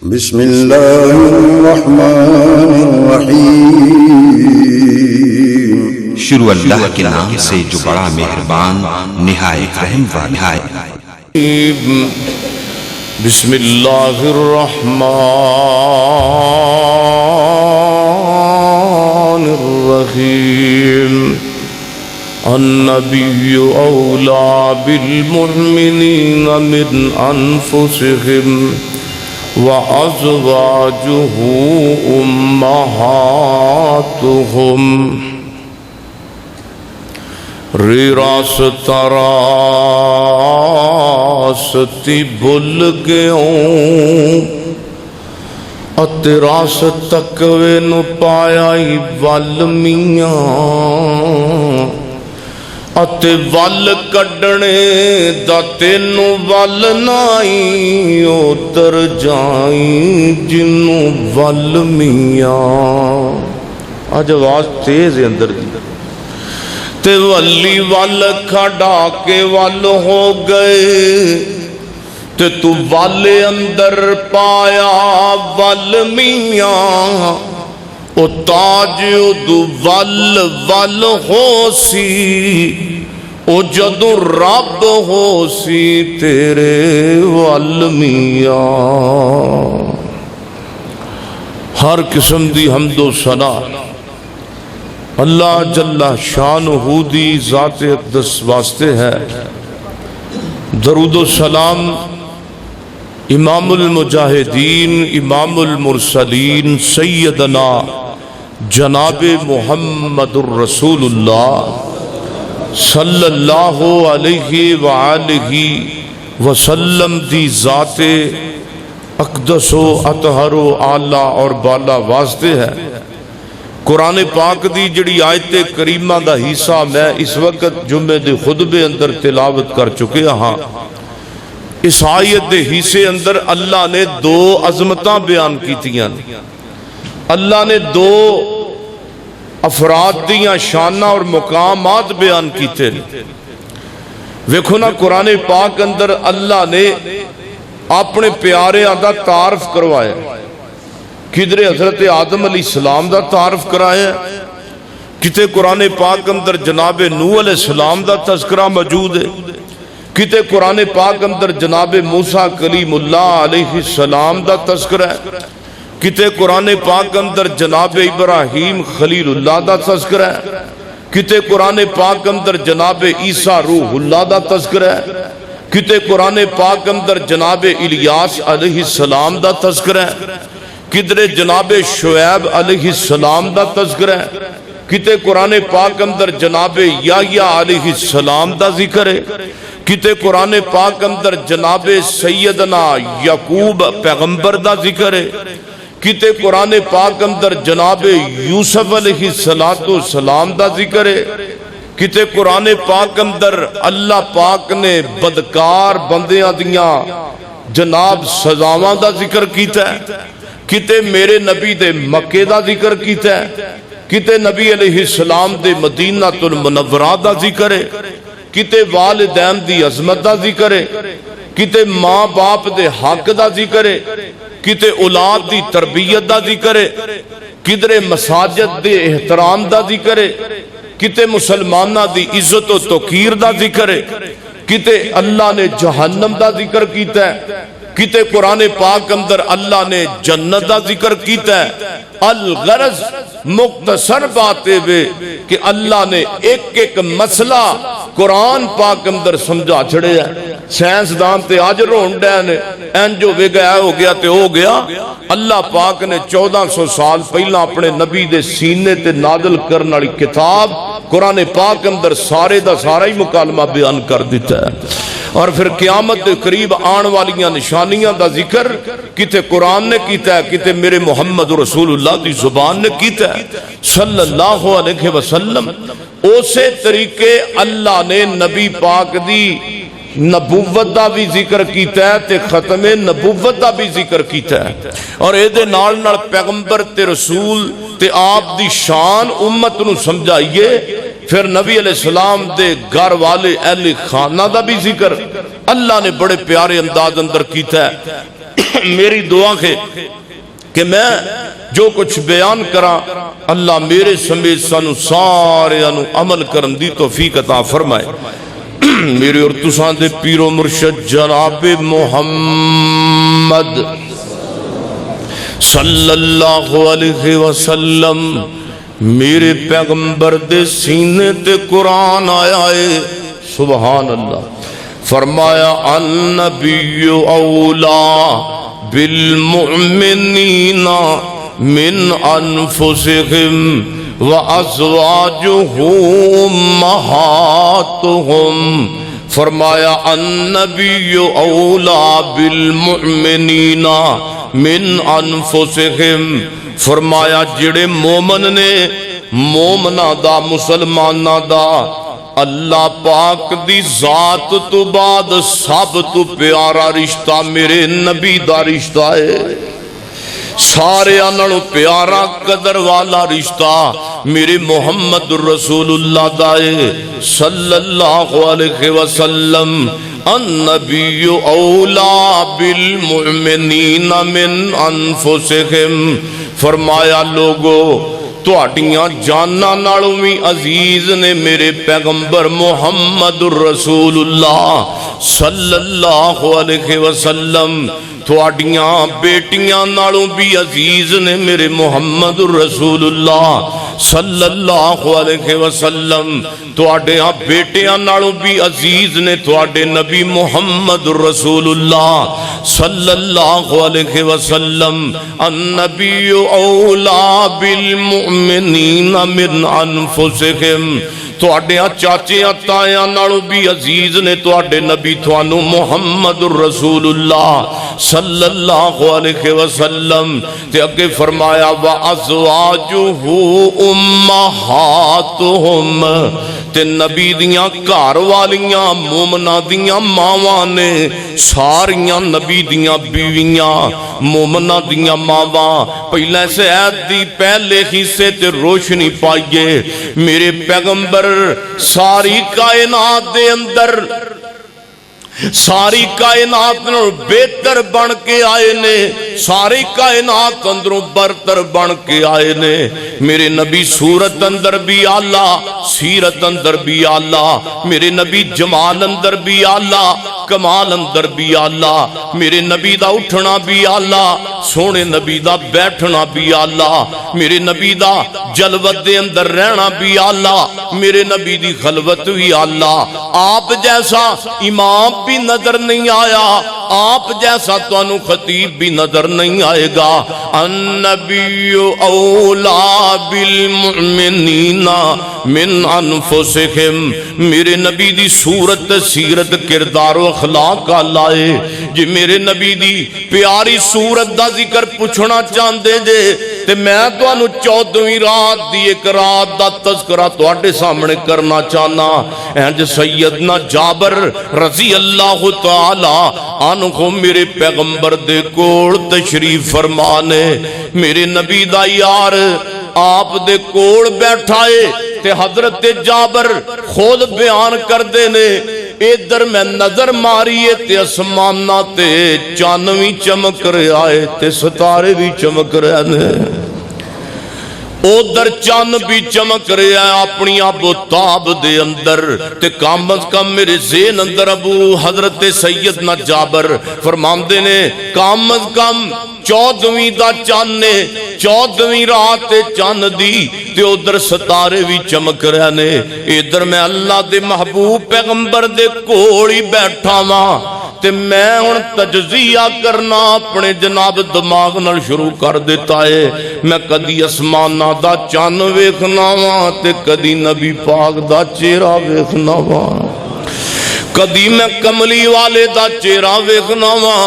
بسم اللہ الرحمن الرحیم، شروع اللہ کے نام سے جو بڑا مہربان نہایت رحم والا ہے۔ بسم اللہ الرحمن الرحیم۔ النبی اولیٰ بالمؤمنین من انفسہم وَأَزْوَاجُهُ أُمَّهَاتُهُمْ راست راستی بھول گئوں اتے راست تکوے نو پایا ہی ول میاں اتے ول کڈنے دا تینو ول نائی اتر جائیں جنو ول میاں۔ آج آواز تیز ہے اندر دی تے ولی ول کھڑا کے ول ہو گئے تے تو ول اندر پایا ول میاں او تاج ادو ول ول ہو سی او جدو رب ہو سی تیرے ول میاں۔ ہر قسم دی حمد و ثنا اللہ جل شانہ دی ذات اقدس واسطے ہے۔ درود و سلام امام المجاہدین امام المرسلین سیدنا جناب محمد الرسول اللہ صلی اللہ علیہ وآلہ وسلم دی ذات اقدس و اطہر و اعلیٰ اور بالا واسطے ہے۔ قرآن پاک دی جڑی آیت کریمہ دا حصہ میں اس وقت جمعے دے خطبے اندر تلاوت کر چکے ہاں، اس آیت دے حصے اندر اللہ نے دو عظمتاں بیان کیتیاں، اللہ نے دو افراد دیاں شانہ اور مقامات بیان کیتے۔ ویکھو نا قرآن پاک اندر اللہ نے اپنے پیارے دا تعارف کروایا، کدھر حضرت آدم علیہ السلام دا تعارف کرایا، کتے قرآن پاک اندر جناب نوح علیہ السلام دا تذکرہ موجود ہے، کتے قرآن پاک اندر جناب موسیٰ کلیم اللہ علیہ السلام دا تذکرہ ہے، کتے قرآن پاک اندر جناب ابراہیم خلیل اللہ دا تذکرہ ہے، کتے قرآن پاک اندر جناب عیسیٰ روح اللہ دا تذکرہ ہے، کتے قرآن پاک اندر جناب الیاس علیہ السلام دا تذکرہ ہے، کدھر جناب شعیب علیہ السلام دا تذکرہ ہے، کتے قرآن پاک اندر جناب یحییٰ علیہ السلام دا ذکر ہے، کتے قرآن پاک اندر جناب سیدنا یعقوب پیغمبر دا ذکر ہے، کتے قرآن پاک اندر جناب یوسف علیہ السلام دا ذکر ہے، کتے قرآن پاک اندر اللہ پاک نے بدکار بندیاں دیاں جناب سزاواں دا ذکر کیتا ہے، کتے میرے نبی دے مکے دا ذکر کیتا ہے، کتے نبی علیہ السلام دے مدینہ المنورہ دا ذکر ہے، کتے والدین دی عظمت دا ذکر ہے، کتے ماں باپ دے حق دا ذکر ہے، کتے اولاد دی تربیت دا ذکر ہے، کدھر مساجد دے احترام دا ذکر ہے، کتے مسلمانہ دی عزت و توقیر دا ذکر ہے، کتے اللہ نے جہنم دا ذکر کیتا ہے، کتے قرآن پاک اندر اللہ نے جنت دا ذکر کیتا ہے۔ الغرض مختصر باتیں بے کہ اللہ نے ایک ایک مسئلہ قرآن پاک اندر سمجھا چھڑے ہیں۔ سائنس دان تے آج رونڈے نے این جو وے گیا ہو گیا تے ہو گیا، اللہ پاک نے 1400 سال پہلا اپنے نبی دے سینے تے نازل کرنے والی کتاب قرآن پاک اندر سارے دا سارا ہی مکالمہ بیان کر دیتا ہے۔ اور پھر قیامت دے قریب آن والیاں نشانیاں دا ذکر کتے قرآن نے کیتا ہے، کتے میرے محمد رسول اللہ دی زبان نے کیتا ہے صلی اللہ علیہ وسلم۔ اسے طریقے اللہ نے نبی پاک دی نبوت دا بھی ذکر کیتا ہے تے ختم نبوت دا بھی ذکر کیتا ہے، اور اے دے نال نال پیغمبر تے رسول تے آپ دی شان امت نو سمجھائیے۔ پھر نبی علیہ السلام دے گھر والے اہل خانہ دا بھی ذکر اللہ نے بڑے پیارے انداز اندر کیتا ہے۔ میری دعا ہے کہ میں جو کچھ بیان کرا اللہ میرے سمیت سانو سارے انو عمل کرن دی توفیق عطا فرمائے۔ میرے اور تساں دے پیر و مرشد جناب محمد صلی اللہ علیہ وسلم میرے پیغمبر دے سینے تے قرآن آیا ہے، سبحان اللہ۔ فرمایا النبی اولا بالمؤمنین من انفسهم وازواجہ امہاتہم۔ فرمایا النبی اولا بالمؤمنین من انفسهم، فرمایا جڑے مومن نے مومنہ دا مسلمانہ دا اللہ پاک دی ذات تو بعد سب تو پیارا رشتہ میرے نبی دا رشتہ ہے، سارے انہوں پیارا قدر والا رشتہ میرے محمد رسول اللہ دائے صلی اللہ علیہ وسلم۔ النبی اولا بالمؤمنین من انفسهم، فرمایا لوگو تواڈیاں جاناں نالوں بھی عزیز نے میرے پیغمبر محمد رسول اللہ صلی اللہ علیہ وسلم، تواڈیاں بیٹیاں نالوں بھی عزیز نے میرے محمد رسول اللہ صلی اللہ علیہ وسلم، تواڈیاں بیٹیاں نالوں بھی عزیز نے تواڈے نبی محمد رسول اللہ صلی اللہ علیہ وسلم۔ النبی اولا بالمؤمنین من انفسهم، تواڈیاں چاچیاں تایاں نالوں بھی عزیز نے تواڈے نبی تھانوں محمد رسول اللہ صلی اللہ علیہ وسلم۔ تے اگے فرمایا وَأَزْوَاجُهُ أُمَّهَاتُهُمْ، تے نبی دیاں گھر والیاں مومنہ دیاں ماواں نے ساریاں نبی دیاں بیویاں مومنہ دیاں ماواں۔ پہلے سے عید دی پہلے حصے تے روشنی پائیے، میرے پیغمبر ساری کائنات دے اندر ساری کائنات بہتر بن کے آئے نے، ساری کائنات اندروں برتر بن کے آئے نے۔ میرے نبی صورت اندر بھی آلہ، سیرت اندر بھی آلہ، میرے نبی جمال اندر بھی آلہ، کمال اندر بھی آلہ، میرے نبی دا اٹھنا بھی آلہ، سونے نبی دا بیٹھنا بھی آلہ، میرے نبی دا جلوت دے اندر رہنا بھی آلہ، میرے نبی دی خلوت بھی آلہ۔ آپ جیسا امام بھی نظر نہیں آیا، آپ جیسا توانو خطیب بھی نظر نہیں آئے گا۔ النبی اولا بالمؤمنین من انفسهم، میرے نبی دی صورت سیرت کردار و اخلاق کا لائے جی میرے نبی دی پیاری صورت دا ذکر پوچھنا چاندے جے تے میں توانو 14ویں رات دی ایک رات دا تذکرہ تواڈے سامنے کرنا چاہنا۔ انج سیدنا جابر رضی اللہ تعالی عنہ میرے پیغمبر دے کول تشریف فرمانے، میرے نبی دا یار آپ دے کول بیٹھائے تے حضرت جابر خود بیان کر دینے، ادھر میں نظر ماریے تے اسمانہ تے چانوی چمک رہے آئے تے ستارے بھی چمک رہے نے، ادھر چاند بھی چمک رہے ہیں اپنی ابو تاب دے اندر تے کم از کم میرے ذہن اندر ابو حضرت سیدنا جابر فرماندے نے کم از کم 14ویں دا چاند نے 14ویں رات چاند دی تے ادھر ستارے بھی چمک رہے نے، ادھر میں اللہ دے محبوب پیغمبر دے کوڑی بیٹھا ماں تے میں ان تجزیہ کرنا اپنے جناب دماغ نال شروع کر دیتا ہے۔ میں کدی اسمانہ دا چان ویکھنا وا تے کدی نبی پاک دا چہرہ ویکھنا وا، کدی میں کملی والے دا چہرہ ویکھنا وا،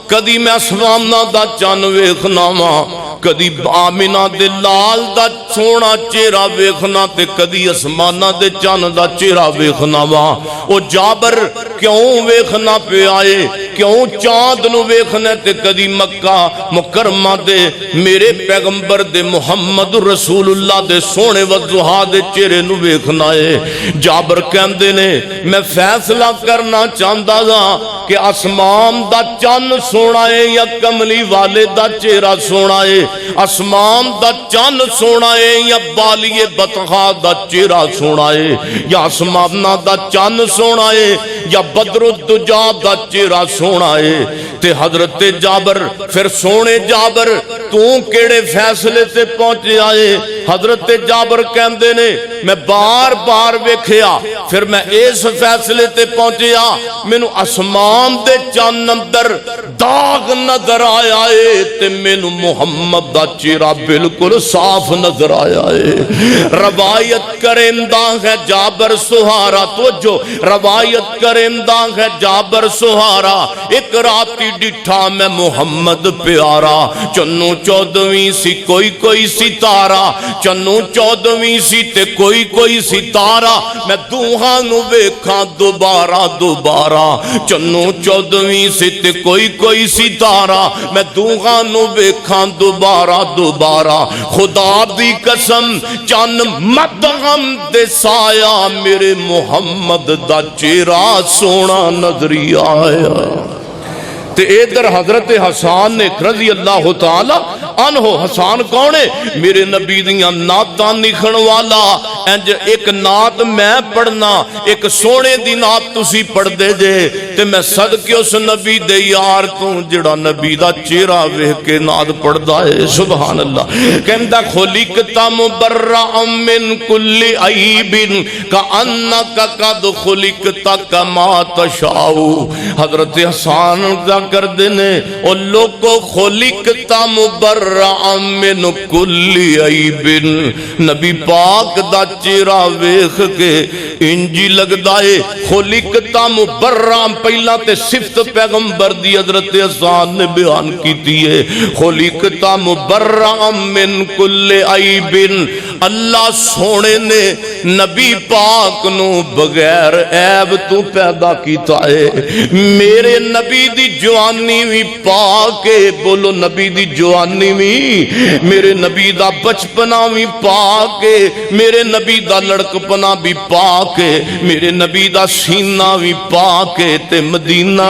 کدی میں اسمانہ دا چان ویکھنا وا، کدی آمینہ دے لال دا سونا چہرہ ویکھنا تے کدی اسمانہ دے چان دا چہرہ ویکھنا وا۔ او جابر کیوں ویکھنا پہ آئے، کیوں چاند نو ویکھنے تے کدی مکہ مکرمہ دے میرے پیغمبر دے محمد رسول اللہ دے سونے وضحا دے چہرے نو ویکھنا ہے۔ جابر کہندے نے میں فیصلہ کرنا چاہتا گا کہ آسمان دا چن سونا ہے یا کملی والے دا چہرہ سونا ہے، آسمان دا چن سونا ہے یا بالیے بطخا دا چہرہ سونا ہے، یا آسمان دا چن سونا ہے یا بدر الدجا دا چہرہ سونا ہے۔ تے حضرت جابر پھر سونے جابر تو کیڑے فیصلے تے پہنچے آئے؟ حضرت جابر کہندے نے میں بار بار ویکھیا پھر میں اس فیصلے تے پہنچیا مینوں آسمان دے چن اندر داغ نظر آیا ہے تے مینوں محمد دا چہرہ بالکل صاف نظر آیا ہے۔ روایت کرندہ ہے جابر سہارا، توجہ روایت کرندہ ہے جابر سہارا، ایک راتی ڈٹھا میں محمد پیارا، چنو چودویں سی کوئی ستارہ، چنو چودویں سی تے کوئی ستارہ، میں دوہاں نو ویکھاں دوبارہ، چنو چودویں سی تے کوئی ستارہ، میں دوہاں نو ویکھاں دوبارہ، خدا دی قسم چن مدغم دے سایہ میرے محمد دا چہرہ سونا نظری آیا۔ تے ادھر حضرت حسان نے رضی اللہ تعالی عنہ، حسان کون ہے؟ میرے نبی دیاں نعتاں لکھن والا، انج ایک نعت میں پڑھنا، ایک سونے دی نعت تسی پڑھ دے جے تے میں صدقے اس نبی دے یار تو جڑا نبی دا چہرہ ویکھ کے نعت پڑھدا ہے۔ سبحان اللہ۔ کہندا خلقت مبرأ من کل عیب کأنک قد خلقت کما تشاء۔ حضرت حسان دا کر دینے او لوگو خلقتا مبرعا من کل عیب، نبی پاک دا چہرہ ویکھ کے انجی لگ دائے خلقتا مبرعا، پہلا تے صفت پیغمبر دی حضرت حسان نے بیان کی دیئے، خلقتا مبرعا من کل عیب، اللہ سونے نے نبی پاک نو بغیر عیب تو پیدا کیتا ہے۔ میرے نبی دی جوانی بھی پاک ہے، بولو نبی دی جوانی بھی، میرے نبی دا بچپنا بھی پاک ہے، میرے نبی دا لڑکپنا بھی پاک ہے، میرے نبی دا سینہ بھی پاک ہے، تے مدینہ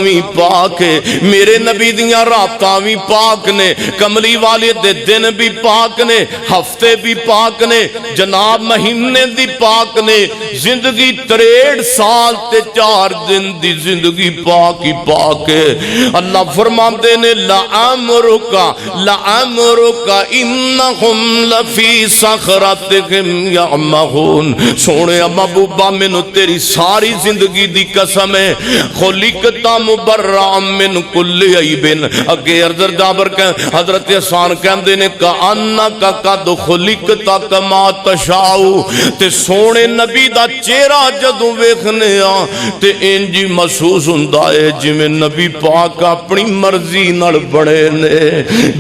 بھی پاک ہے، میرے نبی دیاں راتاں بھی پاک نے، کملی والے دے دن بھی پاک نے، ہفتے بھی پاک نے، جناب مہینے دی پاک نے، زندگی 63 سال تے 4 دن دی زندگی پاک ہی پاک ہے۔ اللہ فرماتے نے لَعَمْرُكَ إِنَّهُمْ لَفِي سَخْرَتِهِمْ يَعْمَهُونَ۔ سونے محبوبہ مینوں تیری ساری زندگی دی قسم ہے، خلقت مبرعا من کل عیب۔ اگے ارزر جابر حضرت حسان کہندے نے کأنک قد خلقت کما تشاء، تے سونے نبی دا چہرہ جدوں ویکھنے آ تے انجی محسوس ہوندا ہے جویں نبی پاک اپنی مرضی نال بنے نے،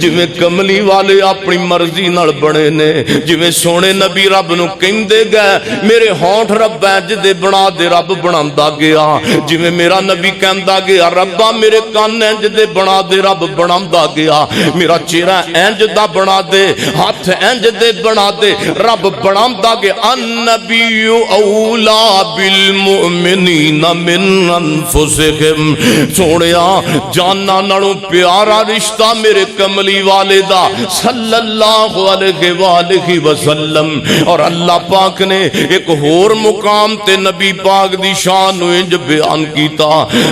جویں کملی والے اپنی مرضی نال بنے نے، جویں سونے نبی رب نو کہندے گئے میرے ہونٹ رب انج دے بنا دے، رب بناوندا گیا، جویں میرا نبی کہندا گیا ربا میرے کان انج دے بنا دے، رب بناوندا گیا، میرا چہرہ انج دا بنا دے، ہاتھ انج دے بنا دے، رب بناوندا گیا۔ النبی اولا بالمؤمنین من انفسہم۔ سونیا جانا نالوں پیارا رشتہ میرے کملی والے دا صلی اللہ علیہ وآلہ وسلم۔ اور اللہ پاک نے ایک اور مقام تے نبی پاک دی شان انج بیان کیتا،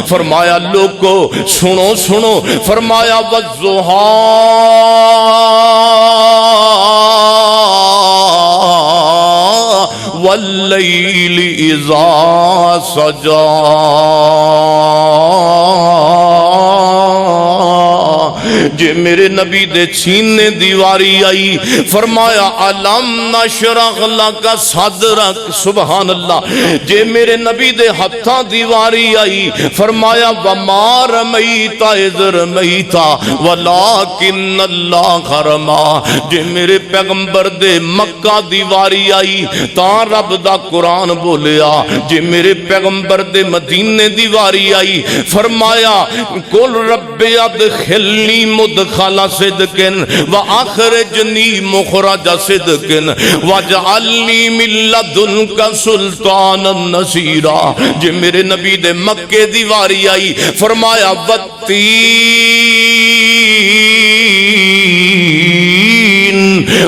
فرمایا لوگو سنو، فرمایا والضحیٰ واللیل اذا سجا۔ جے میرے نبی دے سینے دیواری آئی، فرمایا علم نشرح لک صدرک، سبحان اللہ۔ جے میرے نبی دے ہتھاں دیواری آئی، فرمایا وما رمیت اذ رمیت ولکن اللہ رما۔ جے میرے پیغمبر دے مکہ دیواری آئی تاں رب دا قرآن بولیا، جے میرے پیغمبر دے مدینے دیواری آئی، فرمایا قل رب ادخلنی ادخلنی مدخل صدق واخرجنی مخرج صدق واجعلنی من لدنک سلطانا نصیرا. جے میرے نبی دے مکے دی واری آئی فرمایا والتین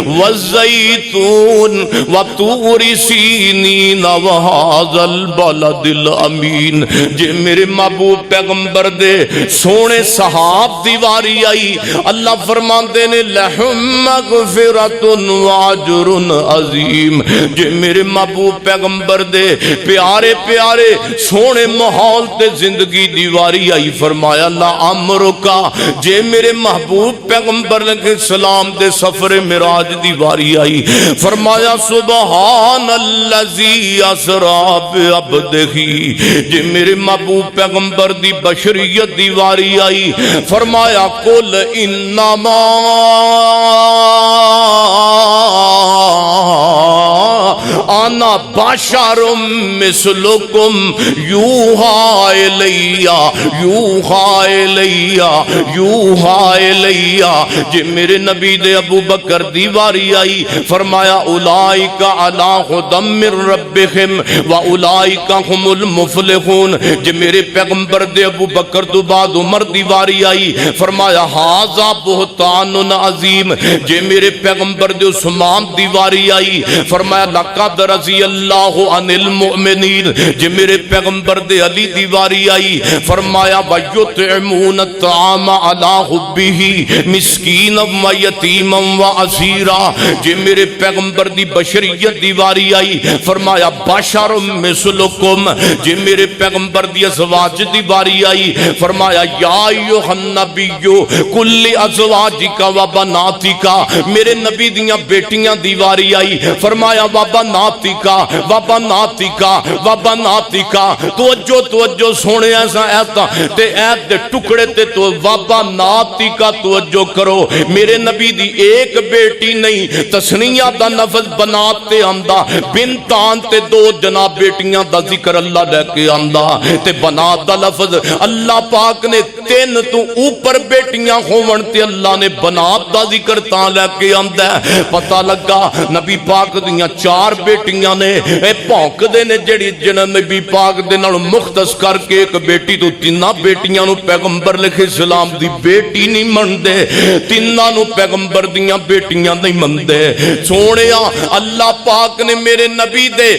والزیتون وطور سینین وہذا البلد الامین. جے میرے محبوب پیغمبر دے سونے صحاب دیواری آئی اللہ فرماندے نے لہم مغفرت واجر عظیم. جے میرے محبوب پیغمبر دے پیارے پیارے سونے ماحول تے زندگی دیواری آئی فرمایا لا امرو کا. جے میرے محبوب پیغمبر کے سلام دے سفر معراج دیواری آئی فرمایا سبحان اللذی اسرا بعبدہی. جے میرے محبوب پیغمبر دی بشریت دیواری آئی فرمایا قل انما انا بشر مثلکم یوحا الیہ یوحا الیہ یوحا الیہ. جے میرے نبی دے ابو بکر دیواری آئی فرمایا اولئک علی ھدی من ربہم واولئک ھم المفلحون. جے میرے پیغمبر دے ابو بکر تو بعد عمر دیواری آئی فرمایا ھذا بہتان عظیم. جے میرے پیغمبر دے عثمان دیواری آئی فرمایا لقد رضی اللہ عن المؤمنین. جے میرے پیغمبر دے علی دیواری آئی فرمایا وَيُطْعِمُونَ الطَّعَامَ عَلَىٰ حُبِّهِ مِسْكِينًا وَيَتِيمًا وَأَسِيرًا. جے میرے پیغمبر دی بشریت دیواری آئی فرمایا بشر مثلکم. جے میرے پیغمبر دی ازواج دیواری آئی فرمایا یا ایھا النبی کل ازواجک و بناتک. میرے نبی دیاں بیٹیاں دیواری آئی فرمایا وبناتکا وبناتکا وبناتکا. توجہ توجہ سونے ایسا ایتا تے ایت دے ٹکڑے تے تو وبناتکا توجہ کرو. میرے نبی دی ایک بیٹی نہیں تسنیہ دا لفظ بنات تے آندا بنتان تے دو جناب بیٹیاں دا ذکر اللہ لے کے آندا تے بنات دا لفظ اللہ پاک نے تین تو اوپر بیٹیاں ہون تے اللہ نے بنات دا ذکر تاں لے کے آندا ہے. پتہ لگا نبی پاک دیاں چار بیٹیاں نے اے پونک دے نے جڑی جنہاں نبی پاک دے نال مختص کر کے ایک بیٹی تو تیناں بیٹیاں نو پیغمبر لکھے سلام دی بیٹی نہیں مندے تیناں نو پیغمبر دیاں بیٹیاں نہیں مندے. سونیا اللہ پاک نے میرے نبی دے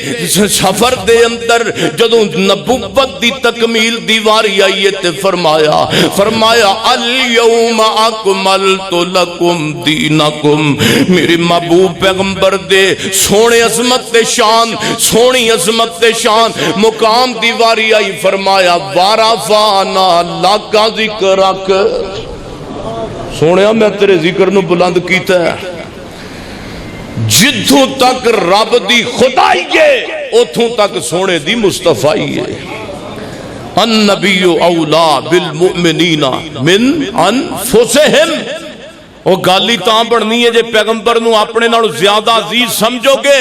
سفر دے اندر جدوں نبوت دی تکمیل دیواری آئی تے فرمایا الیوم اکملت لکم دینکم. میرے محبوب پیغمبر دے سونے عظمت دے شان سونی عظمت دے شان مقام دیواری آئی فرمایا وارفعنا لک ذکرک. سونیا میں تیرے ذکر نو بلند کیتا ہے جدھوں تک رب دی خدائی ہے اتھوں تک سونے دی مصطفیٰ ہے. النبی اولا بالمؤمنین من انفسہم. وہ گالی تاں بڑھنی ہے جے پیغمبر نو اپنے نالو زیادہ عزیز سمجھو گے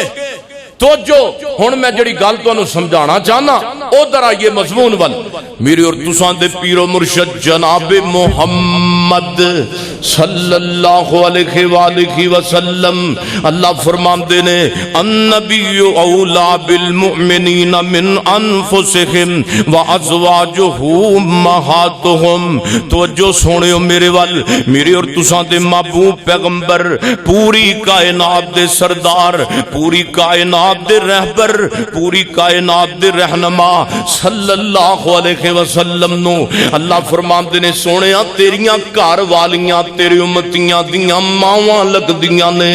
تو جو ہن میں جڑی گل تو سمجھانا چاہنا او در آئیے مضمون ول. میری اور تساں دے پیر و مرشد جناب محمد صلی اللہ علیہ وآلہ وسلم اللہ فرماندے نے النبی اولا بالمؤمنین من انفسہم وازواجہ امہاتہم. توجہ سونیو میرے ول میری اور تساں دے محبوب پیغمبر پوری کائنات دے سردار پوری کائنات دے رہبر پوری کائنات دے رہنما صلی اللہ علیہ وسلم نو اللہ فرماندے نے سونیا تیریاں گھر والیاں تیری امتیاں دیاں ماواں لگ دیاں نے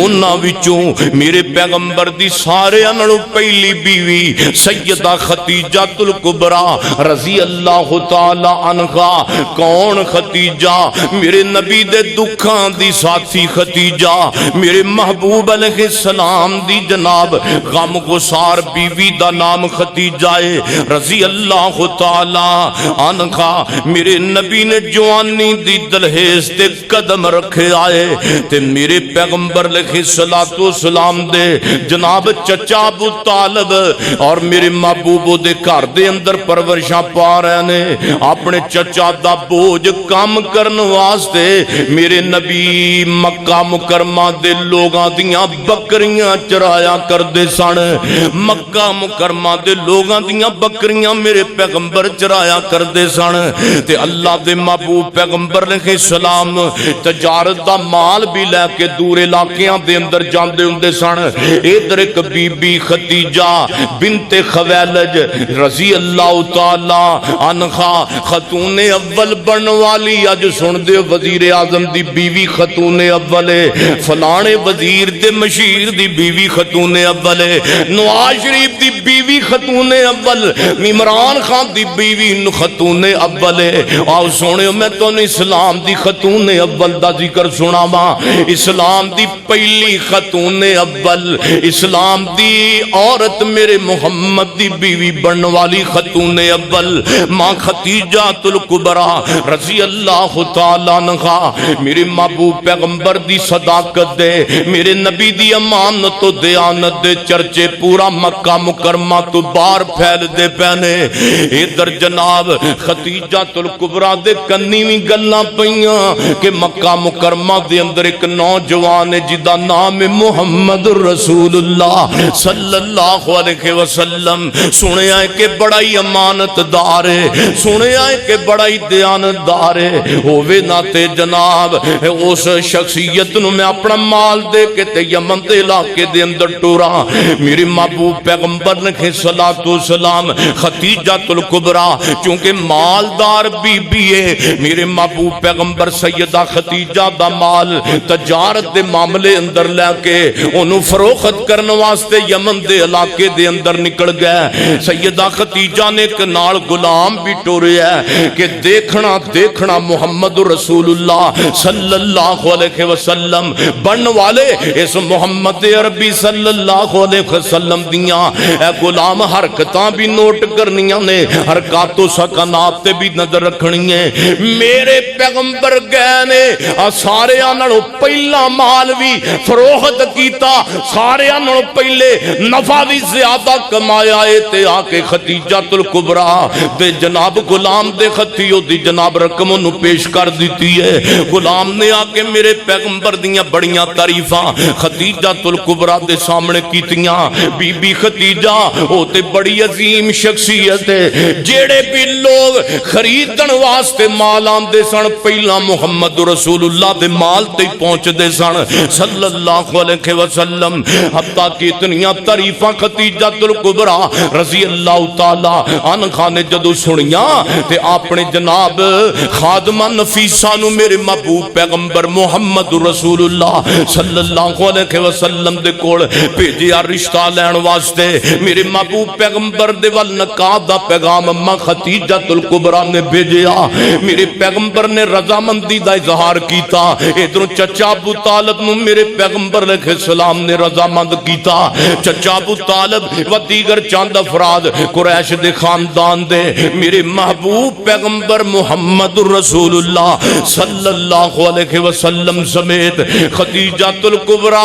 انہاں وچوں میرے پیغمبر دی سارے انہوں پہلی بیوی سیدہ خدیجہ الکبریٰ رضی اللہ تعالی عنہا. کون خدیجہ؟ میرے نبی دے دکھاں دی ساتھی خدیجہ میرے محبوب علیہ السلام دی جناب غم گسار بیوی دا نام خدیجہ جائے رضی اللہ تعالی عنہ میرے نبی نے جوانی دی دلہیز تے قدم رکھے آئے تے میرے پیغمبر لکھی صلاۃ و سلام دے جناب چچا ابو طالب اور میرے محبوب دے گھر دے اندر پرورشاں پا رہے نے اپنے چچا دا بوجھ کم کرن واسطے میرے نبی مکہ مکرمہ دے لوگاں دیاں بکریاں چرایا کردے سن مکہ مکرمہ دے لوگاں دیاں بکریاں میرے پیغمبر چرایا کردے سن تے اللہ دے محبوب پیغمبر علیہ السلام تجارت دا مال بھی لے کے دور علاقیاں دے اندر جاندے ہوندے سن ادھر ایک بی بی خدیجہ بنت خویلد رضی اللہ تعالی عنہا خاتون اول بن والی اج سن دے وزیر اعظم دی بیوی خاتون اول فلانے وزیر دے مشیر دی بیوی خاتون اول نواز شریف دی بیوی خاتون اول عمران خان دی بیوی خاتون اول آؤ سونے میں تو اسلام دی خاتون اول دا ذکر سنا وا اسلام دی پہلی خاتون اول اسلام دی عورت میرے محمد دی بیوی بن والی خاتون اول ماں خدیجہ الکبریٰ رضی اللہ تعالی عنہا میرے محبوب پیغمبر دی صداقت دے میرے نبی دی امانت و دیانت دے چرچے پورا مکہ مکرمہ تو باہر پھیل دے پہنے ادھر جناب خدیجہ الکبریٰ دے کنی بھی گلاں پئیاں کہ مکہ مکرمہ دے اندر ایک نوجوان ہے جدا نام محمد رسول اللہ صلی اللہ علیہ وسلم سنے آئے کہ بڑا ہی امانت دار ہے سنے آئے کہ بڑا ہی دیانت دار ہے ہووے ناتے جناب اس شخصیت نو میں اپنا مال دے کے تے یمن دے علاقے دے اندر ٹورا میری محبوب پیغمبر نے صلاۃ و سلام خدیجہ الکبریٰ چونکہ مالدار بی بی ہے میرے محبوب پیغمبر سیدہ خدیجہ دا مال تجارت دے معاملے اندر لے کے انہوں فروخت کرنے واسطے یمن دے علاقے دے اندر نکل گئے سیدہ خدیجہ نے ایک نال غلام بھی ٹورے ہے کہ دیکھنا محمد رسول اللہ صلی اللہ علیہ وسلم بن والے اس محمد عربی صلی اللہ علیہ وسلم دیاں اے غلام حرکتاں بھی نوٹ کرنیاں نے حرکات و سکنات تے بھی نظر رکھنی ہے میرے پیغمبر گئے نے سارے آنڑوں پہلا مال بھی فروخت کیتا سارے آنڑوں پہلے نفع بھی زیادہ کمایا ہے تے آکے خدیجہ الکبریٰ دے جناب غلام دے خطیو دی جناب رقموں نو پیش کر دیتی ہے غلام نے آکے میرے پیغمبر دیاں بڑیاں تعریفاں خدیجہ الکبریٰ دے سامنے کیتیاں بی بی خدیجہ ہوتے بڑی عظیم شخصیت ہے جیڑے بھی لوگ خریدن واسطے مال آندے سن پہلا محمد رسول اللہ دے مال تے پہنچ دے سن صلی اللہ علیہ وسلم حتیٰ کہ اتنیاں تعریفاں خدیجہ الکبریٰ رضی اللہ تعالی عنہا نے جدو سنیاں تے اپنے جناب خادمہ نفیسہ نو میرے محبوب پیغمبر محمد رسول اللہ صلی اللہ علیہ وسلم دے کول بھیجیا رشتہ لین واسطے میرے محبوب پیغمبر دے ول نکاح دا پیغام اماں خدیجہ الکبریٰ نے بھیجیا میرے پیغمبر نے رضامندی دا اظہار کیتا ادھروں چچا ابو طالب نو میرے پیغمبر علیہ السلام نے رضامند کیتا چچا ابو طالب و دیگر چاند افراد قریش دے خاندان دے میرے محبوب پیغمبر محمد رسول اللہ صلی اللہ علیہ وسلم سمیت خدیجہ الکبریٰ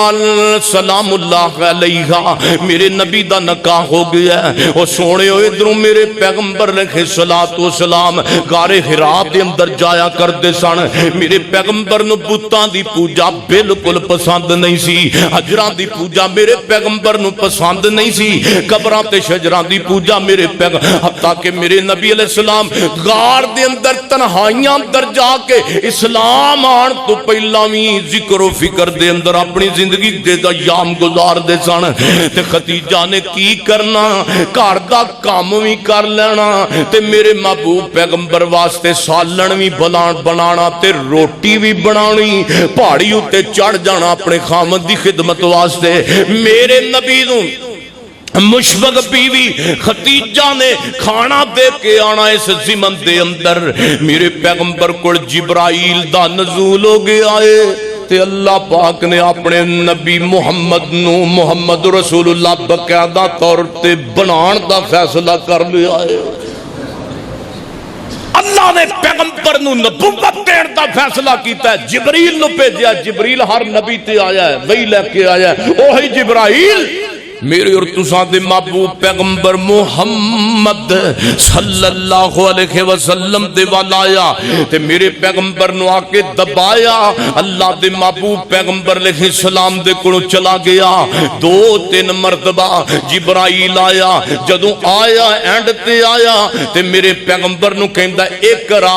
سلام اللہ علیہا میرے نبی دا نکاح ہو گیا ہے اور سونے ہوئے دروں میرے پیغمبر علیہ السلام غار حراء دے اندر جایا کر دے سن میرے پیغمبر نو بتاں دی پوجا بالکل پسند نہیں سی حجراں دی پوجا میرے پیغمبر نو پسند نہیں سی قبراں تے شجراں دی پوجا میرے پیغمبر حتیٰ کہ میرے نبی علیہ السلام غار دے اندر تنہائیاں اندر جا کے اسلام آن تو پہلا بھی ذکر و فکر دے اندر اپنی زندگی دے دا یام گزار دے سن تے خدیجہ نے کی کرنا گھر دا کام بھی کر لینا تے میرے محبوب پیغمبر واسطے سالن بھی بنانا تے روٹی بھی بنانی پہاڑی اتے چڑھ جانا اپنے خامد دی خدمت واسطے میرے نبی نو مشفق بیوی خدیجہ نے کھانا دے کے آنا اس زمن دے اندر میرے پیغمبر کو جبرائیل دا نزول ہو گیا ہے تے اللہ پاک نے اپنے نبی محمد نو محمد رسول اللہ باقاعدہ طور تے بنان دا فیصلہ کر لیا ہے۔ اللہ نے پیغمبر نو نبوت دین دا فیصلہ کیتا ہے، جبریل نو بھیجیا، جبریل ہر نبی تے آیا ہے، وہی لے کے آیا ہے، وہی جبرائیل میرے اور تساں دے محبوب پیغمبر محمد صلی اللہ علیہ وسلم دے والا آیا تے میرے پیغمبر نو آ کے دبایا، اللہ دے محبوب پیغمبر علیہ السلام دے کولوں چلا گیا، 2-3 مرتبہ جبرائیل آیا، جدوں آیا اینڈ تے آیا تے میرے پیغمبر نو کہندا اقرا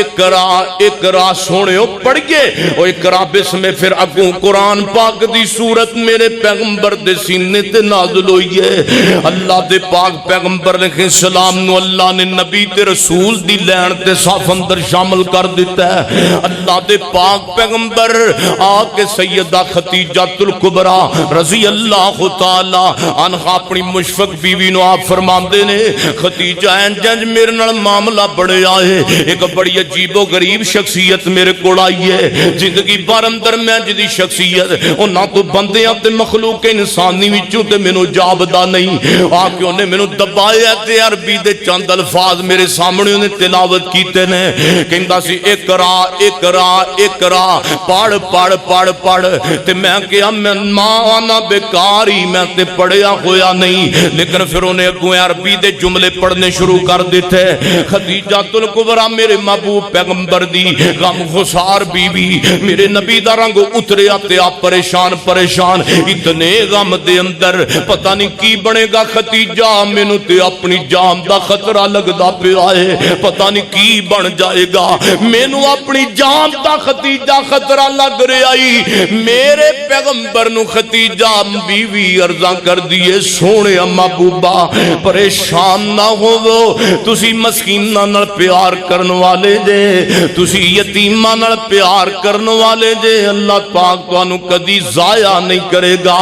اقرا اقرا، سونےو پڑھیے او اقرا بسم، پھر اگوں قرآن پاک دی سورت میرے پیغمبر دے سینے تے نازل ہوئی ہے۔ اللہ دے پاک پیغمبر علیہ السلام نو اللہ نے نبی تے رسول دی لین تے صاف اندر شامل کر دیتا ہے۔ اللہ دے پاک پیغمبر آ کے سیدہ خدیجہ الکبریٰ رضی اللہ تعالی عنہا اپنی مشفق بیوی نو آپ فرماندے نے، خدیجہ انج میرے نال معاملہ بڑے آئے، ایک بڑی عجیب و غریب شخصیت میرے کول آئی ہے، زندگی بھر اندر میں جدی شخصیت انہاں تو بندیاں تے مخلوق انسانی وچوں تے مینوں جابدا نہیں، آ کے انہیں مینوں دبایا تے عربی دے چند الفاظ میرے سامنے انہیں تلاوت کیتے نے، کہندا سی اقرا اقرا اقرا، پڑھ پڑھ پڑھ پڑھ، تے میں کہا میں مانا بیکاری میں تے پڑھیا ہویا نہیں، لیکن پھر انہیں اگوں عربی دے جملے پڑھنے شروع کر دیتے۔ خدیجہ الکبریٰ میرے محبوب پیغمبر دی غم خسار بی بی، میرے نبی دا رنگ اتریا تے آپ پریشان پریشان، اتنے غم دے اندر پتہ نہیں کی بنے گا خدیجہ، مینوں تے اپنی جان دا خطرہ لگدا پیا ہے، پتہ نہیں کی بن جائے گا، مینوں اپنی جان دا خدیجہ خطرہ لگ رہا ہی۔ میرے پیغمبر نو خدیجہ بیوی عرضاں کر دیے، سونے محبوبہ پریشان نہ ہوو، تسی مسکیناں نال پیار کرن والے جے، تسی یتیماں نال پیار کرن والے جے، اللہ پاک تانوں کدی ضائع نہیں کرے گا۔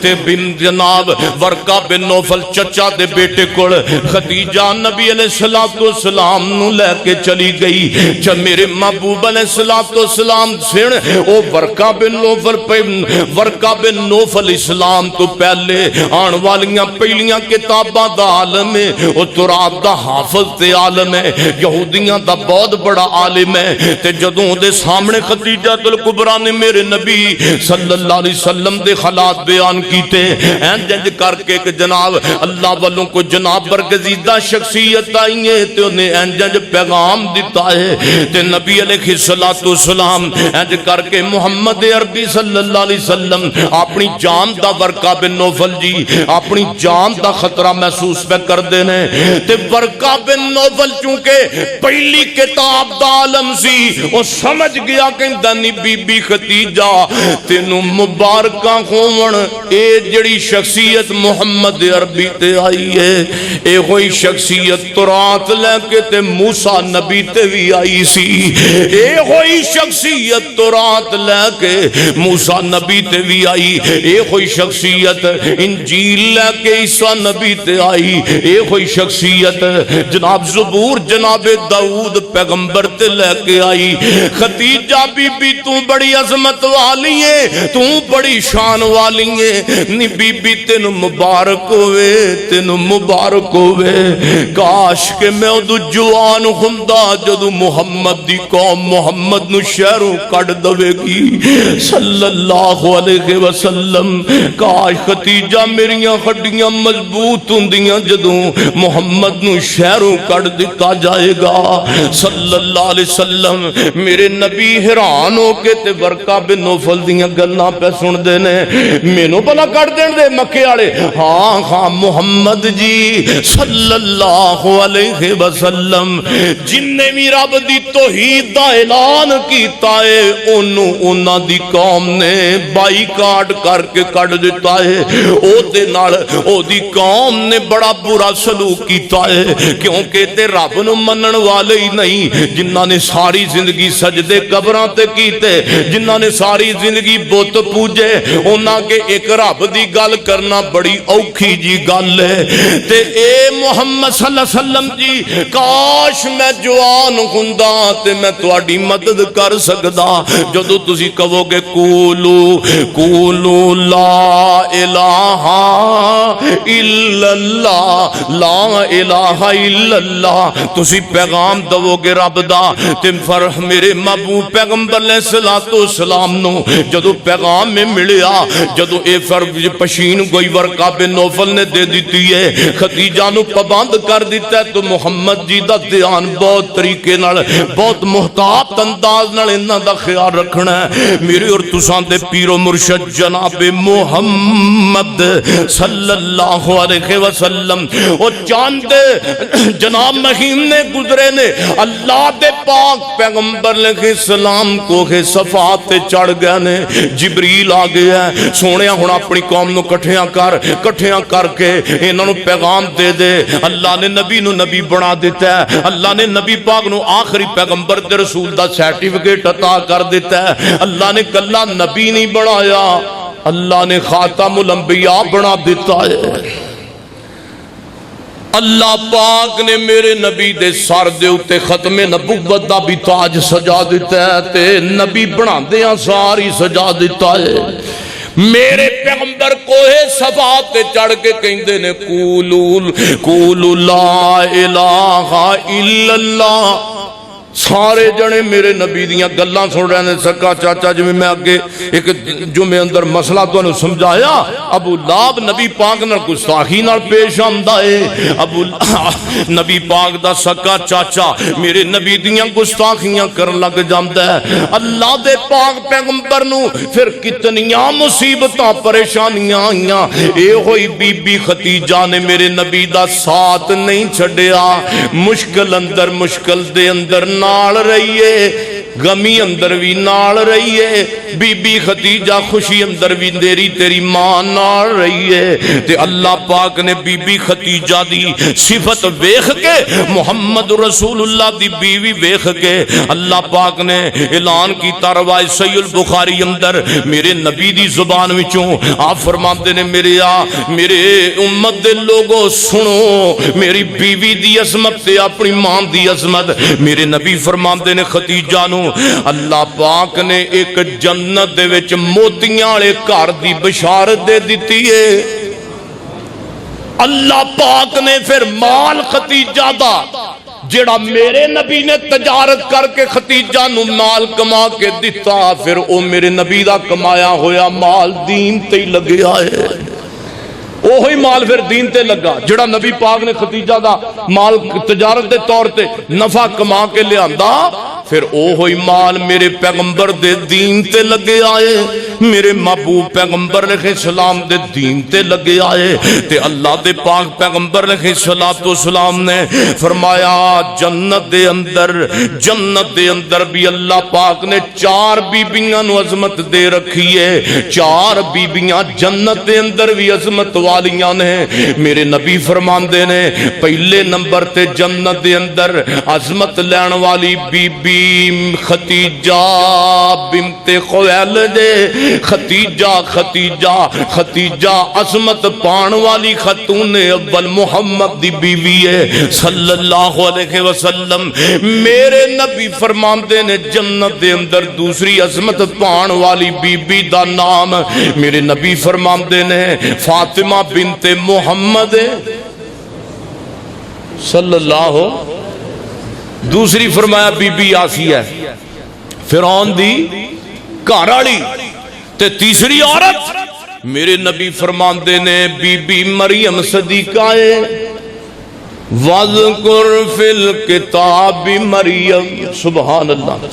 تے بن جناب ورقہ بن نوفل چچا دے بیٹے کول خدیجہ نبی علیہ السلام نو لے کے چلی گئی، جب میرے محبوب علیہ السلام سن او ورقہ بن نوفل اسلام تو پہلے آن والیاں پہلیاں کتاباں دا عالم ہے، او تورات دا حافظ تے عالم ہے، یہودیاں دا بہت بڑا عالم ہے، تے جدوں دے سامنے خدیجہ الکبریٰ نے میرے نبی صلی اللہ علیہ وسلم دے حالات بیان کیتے، انج کر کے کہ جناب اللہ والوں کو جناب برگزیدہ شخصیت آئی ہے، تے انہیں انج پیغام دیتا ہے، تے نبی علیہ السلام انج کر کے محمد عربی صلی اللہ علیہ وسلم اپنی جان دا ورقہ بن نوفل جی اپنی جان دا خطرہ محسوس پہ کر دینے، تے ورقہ بن نوفل چونکہ پہلی کتاب دا عالم سی، وہ سمجھ گیا کہ دنی بی بی خدیجہ تینوں مبارکہ ہون، اے جڑی شخصیت محمد عربی تے آئی ہے، اے ہوئی شخصیت تورات لے کے تے موسیٰ نبی تے بھی آئی سی، اے ہوئی شخصیت تورات لے کے موسیٰ نبی تے بھی آئی، اے ہوئی شخصیت انجیل لے کے عیسیٰ نبی تے آئی، اے ہوئی شخصیت جناب زبور جناب داؤد پیغمبر تے لے کے آئی۔ خدیجہ بی بی تو بڑی عظمت والی ہے، تو بڑی شان والی ہے، نی بی بی تینو مبارک ہوئے، تینو مبارک ہوئے، کاش کہ میں ادو جوان ہمدا جدو محمد دی قوم محمد نو شہروں کٹ دوے گی صلی اللہ علیہ وسلم، کاش خدیجہ میریاں ہڈیاں مضبوط ہوندیاں جدو محمد نو شہروں کٹ دیتا جائے گا صلی اللہ علیہ وسلم۔ میرے نبی حیران ہو کے تے ورقہ بن نوفل دیاں گلاں پہ سن دے نے، مینوں بلا کٹ دین دے مکے والے، ہاں ہاں محمد جی صلی اللہ علیہ وسلم جن نے بھی رب دی توحید دا اعلان کیتا ہے انہوں انہاں دی قوم نے بائی کاٹ کر کے کٹ دیتا ہے، او دے نال او دی قوم نے بڑا برا سلوک کیتا ہے، کیونکہ تے رب نو منن والے ہی نہیں، جنہاں نے ساری زندگی سجدے قبراں تے کیتے، جنہاں نے ساری زندگی بت پوجے، انہاں کے ایک رب دی گل کرنا بڑی اوکھی جی گل ہے تے اے محمد صلی اللہ علیہ وسلم جی کاش میں جوان ہوندا تے میں تواڈی مدد کر سکدا جدوں تسی کہو گے قولوا لا الہ الا اللہ لا الہ الا اللہ تسی پیغام دو گے رب دا تے میرے محبوب پیغمبر علیہ السلام نو جدو پیغام میں ملیا جدو اے پشین گوئی ورقہ بن نوفل نے دے دیتی ہے خدیجہ نو پابند کر دیتا ہے تو محمد جی دا دھیان بہت طریقے نال بہت محتاط انداز نال انہاں دا خیال رکھنا ہے میرے اور تساں دے پیر و مرشد جناب محمد صلی اللہ علیہ وسلم اور چاند جناب مہین نے گزرے نے اللہ دے پاک پیغمبر علیہ السلام کو صفات تے چڑھ گئے نے جبریل آ گیا ہے سونے ہن اپنی قوم نو کٹھیاں کر کے انہاں نو پیغام دے دے اللہ نے نبی نو نبی بنا دیتا ہے اللہ نے نبی پاک نو آخری پیغمبر تے رسول دا سرٹیفکیٹ عطا کر دیتا ہے اللہ نے کلا نبی نہیں بنایا اللہ نے خاتم الانبیاء بنا دیتا ہے اللہ پاک نے میرے نبی دے سر دے اتے ختم نبوت دا بھی تاج سجا دیتا ہے تے نبی بنا دیاں ساری سجا دیتا ہے میرے پیغمبر کوہ صفا تے چڑھ کے کہندے نے قولوا لا الہ الا اللہ سارے جنے میرے نبی دیاں گلاں سن رہے ہیں سکا چاچا جو میں آگے ایک جو میں اندر مسئلہ تو انہوں سمجھایا ابو لاب نبی پاک نال گستاخی نال پیش آمدہ ہے ابو نبی پاک دا سکا چاچا میرے نبی دیاں گستاخیاں کرن لگ جامدہ ہے اللہ دے پاک پیغمبر نو پھر کتنیاں مصیبتاں پریشانیاں آئیاں اے ہوئی بی بی ختیجہ نے میرے نبی دا ساتھ نہیں چھڑیا مشکل اندر مشکل دے اندر نال رہیے غمی اندر بھی نال رہیے بی بی ختیجہ خوشی اندر بھی تیری ماں نال رہیے تے اللہ پاک نے بی بی ختیجہ دی صفت ویکھ کے محمد رسول اللہ دی بیوی ویکھ کے اللہ پاک نے اعلان کیتا روایت صحیح البخاری اندر میرے نبی دی زبان وچوں آپ فرماندے نے میرے امت دے لوگوں سنو میری بیوی دی عظمت تے اپنی ماں دی عظمت میرے نبی فرماندے نے ختیجہ نو اللہ پاک نے ایک جنت دے وچ موتیاں والے گھر دی بشارت دے دیتی ہے اللہ پاک نے پھر مال ختیجہ دا جڑا میرے نبی نے تجارت کر کے ختیجہ نو مال کما کے دیتا پھر او میرے نبی دا کمایا ہویا مال دین تے ہی لگیا ہے وہی مال پھر دین تے لگا جڑا نبی پاک نے ختیجہ دا مال تجارت دے طور تے نفع کما کے لے آندا پھر وہی مال میرے پیغمبر دے دین تے لگے آئے میرے محبوب پیغمبر علیہ السلام دے دین تے لگے آئے تے اللہ دے پاک پیغمبر علیہ السلام نے فرمایا جنت دے اندر بھی اللہ پاک نے 4 بیبیاں نو عظمت دے رکھی ہے 4 بیبیاں جنت دے اندر بھی عظمت والیاں نے میرے نبی فرماندے نے پہلے نمبر تے جنت دے اندر عظمت لین والی بی بی ختیجہ بنت خویلد ختیجہ عظمت پان والی خاتون اول محمد دی بیوی ہے صلی اللہ علیہ وسلم میرے نبی فرماندے نے جنت دے اندر دوسری عظمت پان والی بی بی دا نام میرے نبی فرماندے نے فاطمہ بنت محمد صلی اللہ دوسری فرمایا بی بی آسیہ فرعون دی گھر والی تے تیسری عورت میرے نبی فرماندے نے بی بی مریم صدیقہ وَذْكُرْ فِي الْكِتَابِ مریم سبحان اللہ